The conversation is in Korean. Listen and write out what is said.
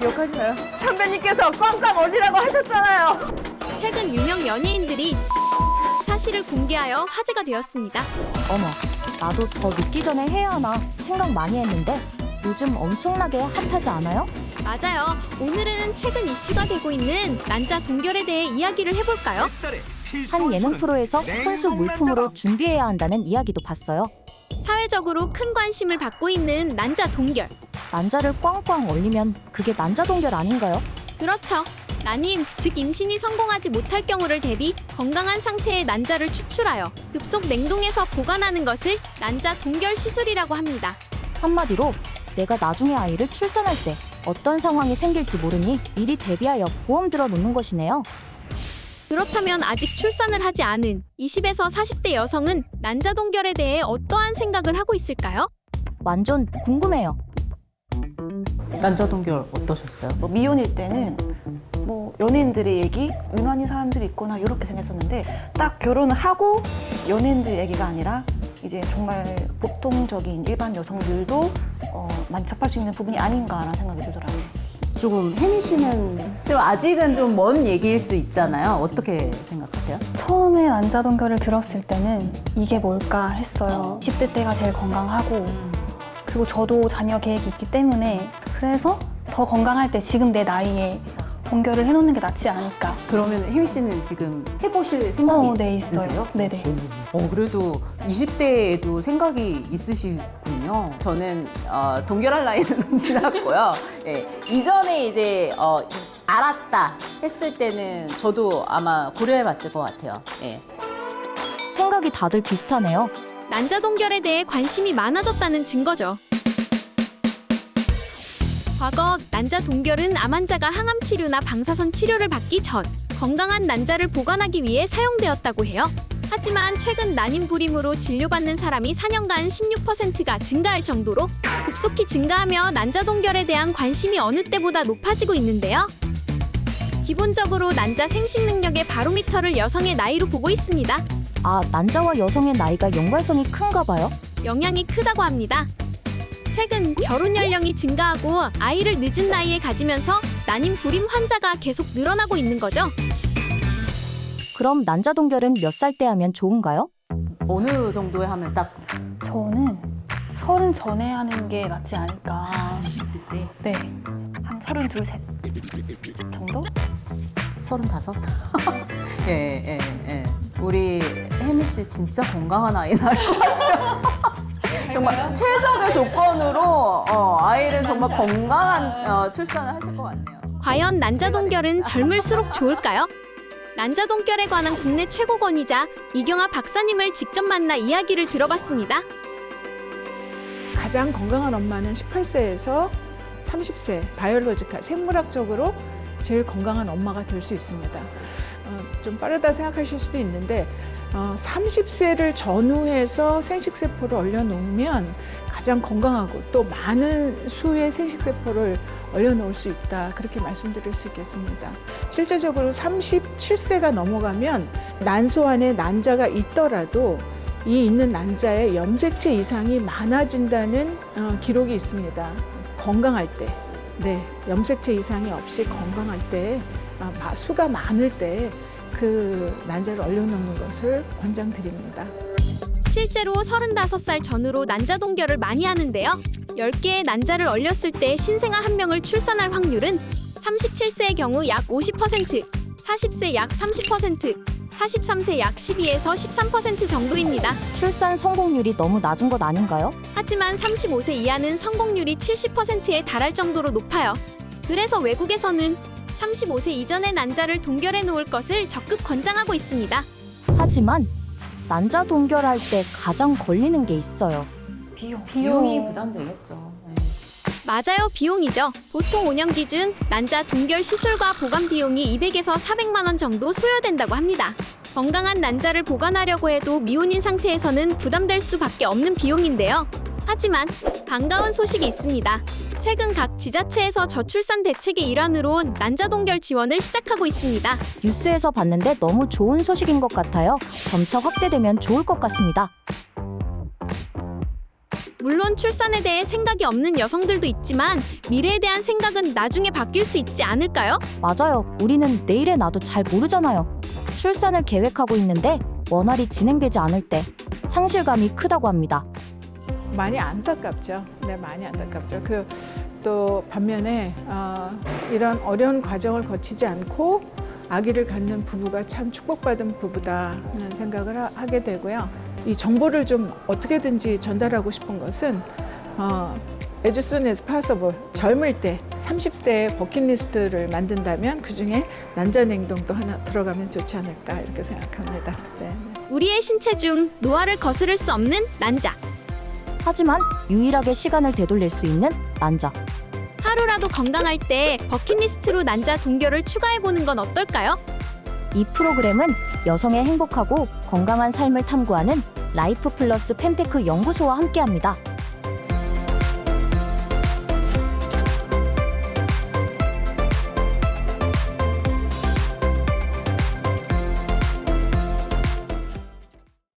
기억하시나요? 선배님께서 꽝꽝 얼리라고 하셨잖아요. 최근 유명 연예인들이 사실을 공개하여 화제가 되었습니다. 어머, 나도 더 늦기 전에 해야 하나 생각 많이 했는데 요즘 엄청나게 핫하지 않아요? 맞아요. 오늘은 최근 이슈가 되고 있는 난자 동결에 대해 이야기를 해볼까요? 한 예능 프로에서 혼수 물품으로 준비해야 한다는 이야기도 봤어요. 사회적으로 큰 관심을 받고 있는 난자 동결. 난자를 꽝꽝 얼리면 그게 난자 동결 아닌가요? 그렇죠. 난임, 즉 임신이 성공하지 못할 경우를 대비 건강한 상태의 난자를 추출하여 급속 냉동해서 보관하는 것을 난자 동결 시술이라고 합니다. 한마디로 내가 나중에 아이를 출산할 때 어떤 상황이 생길지 모르니 미리 대비하여 보험 들어 놓는 것이네요. 그렇다면 아직 출산을 하지 않은 20에서 40대 여성은 난자 동결에 대해 어떠한 생각을 하고 있을까요? 완전 궁금해요. 난자 동결 어떠셨어요? 뭐 미혼일 때는 뭐 연예인들의 얘기, 유난히 사람들이 있거나 이렇게 생겼었는데 딱 결혼을 하고 연예인들 얘기가 아니라 이제 정말 보통적인 일반 여성들도 만족할 수 있는 부분이 아닌가라는 생각이 들더라고요. 조금 혜미 씨는 좀 아직은 좀 먼 얘기일 수 있잖아요. 어떻게 생각하세요? 처음에 난자 동결을 들었을 때는 이게 뭘까 했어요. 20대 때가 제일 건강하고 그리고 저도 자녀 계획이 있기 때문에 그래서 더 건강할 때 지금 내 나이에 동결을 해놓는 게 낫지 않을까. 그러면 혜미 씨는 지금 해보실 생각이 네, 있으세요? 있어요. 네네. 그래도 20대에도 생각이 있으시군요. 저는 동결할 나이는 지났고요. 예, 이전에 이제 알았다 했을 때는 저도 아마 고려해봤을 것 같아요. 예. 생각이 다들 비슷하네요. 난자 동결에 대해 관심이 많아졌다는 증거죠. 과거 난자 동결은 암 환자가 항암 치료나 방사선 치료를 받기 전 건강한 난자를 보관하기 위해 사용되었다고 해요. 하지만 최근 난임 불임으로 진료받는 사람이 4년간 16%가 증가할 정도로 급속히 증가하며 난자 동결에 대한 관심이 어느 때보다 높아지고 있는데요. 기본적으로 난자 생식 능력의 바로미터를 여성의 나이로 보고 있습니다. 아, 난자와 여성의 나이가 연관성이 큰가 봐요? 영향이 크다고 합니다. 최근 결혼 연령이 증가하고 아이를 늦은 나이에 가지면서 난임 불임 환자가 계속 늘어나고 있는 거죠. 그럼 난자 동결은 몇 살 때 하면 좋은가요? 어느 정도에 하면 딱 저는 30 전에 하는 게 낫지 않을까. 20대 때? 네. 한 32, 셋 정도? 35? 예. 우리 혜미 씨 진짜 건강한 아이 낳을 것 같아요. 정말 최적의 조건으로 아이를 정말 건강한 출산을 하실 것 같네요. 과연 난자 동결은 젊을수록 좋을까요? 난자 동결에 관한 국내 최고권위자 이경아 박사님을 직접 만나 이야기를 들어봤습니다. 가장 건강한 엄마는 18세에서 30세 바이올로지컬 생물학적으로 제일 건강한 엄마가 될 수 있습니다. 좀 빠르다 생각하실 수도 있는데 30세를 전후해서 생식세포를 얼려놓으면 가장 건강하고 또 많은 수의 생식세포를 얼려놓을 수 있다. 그렇게 말씀드릴 수 있겠습니다. 실제적으로 37세가 넘어가면 난소 안에 난자가 있더라도 이 있는 난자에 염색체 이상이 많아진다는 기록이 있습니다. 건강할 때, 염색체 이상이 없이 건강할 때, 수가 많을 때 그 난자를 얼려놓는 것을 권장드립니다. 실제로 35살 전후로 난자 동결을 많이 하는데요. 10개의 난자를 얼렸을 때 신생아 1명을 출산할 확률은 37세의 경우 약 50%, 40세 약 30%, 43세 약 12에서 13% 정도입니다. 출산 성공률이 너무 낮은 것 아닌가요? 하지만 35세 이하는 성공률이 70%에 달할 정도로 높아요. 그래서 외국에서는 35세 이전의 난자를 동결해 놓을 것을 적극 권장하고 있습니다. 하지만 난자 동결할 때 가장 걸리는 게 있어요. 비용이 부담되겠죠. 네. 맞아요, 비용이죠. 보통 5년 기준 난자 동결 시술과 보관 비용이 200에서 400만 원 정도 소요된다고 합니다. 건강한 난자를 보관하려고 해도 미혼인 상태에서는 부담될 수밖에 없는 비용인데요. 하지만 반가운 소식이 있습니다. 최근 각 지자체에서 저출산 대책의 일환으로 난자 동결 지원을 시작하고 있습니다. 뉴스에서 봤는데 너무 좋은 소식인 것 같아요. 점차 확대되면 좋을 것 같습니다. 물론 출산에 대해 생각이 없는 여성들도 있지만 미래에 대한 생각은 나중에 바뀔 수 있지 않을까요? 맞아요. 우리는 내일의 나도 잘 모르잖아요. 출산을 계획하고 있는데 원활히 진행되지 않을 때 상실감이 크다고 합니다. 많이 안타깝죠. 네, 많이 안타깝죠. 또 반면에 이런 어려운 과정을 거치지 않고 아기를 갖는 부부가 참 축복받은 부부다는 생각을 하게 되고요. 이 정보를 좀 어떻게든지 전달하고 싶은 것은 as soon as possible, 젊을 때 30대의 버킷리스트를 만든다면 그중에 난자냉동도 하나 들어가면 좋지 않을까 이렇게 생각합니다. 네. 우리의 신체 중 노화를 거스를 수 없는 난자. 하지만 유일하게 시간을 되돌릴 수 있는 난자. 하루라도 건강할 때 버킷리스트로 난자 동결을 추가해보는 건 어떨까요? 이 프로그램은 여성의 행복하고 건강한 삶을 탐구하는 라이프 플러스 펜테크 연구소와 함께합니다.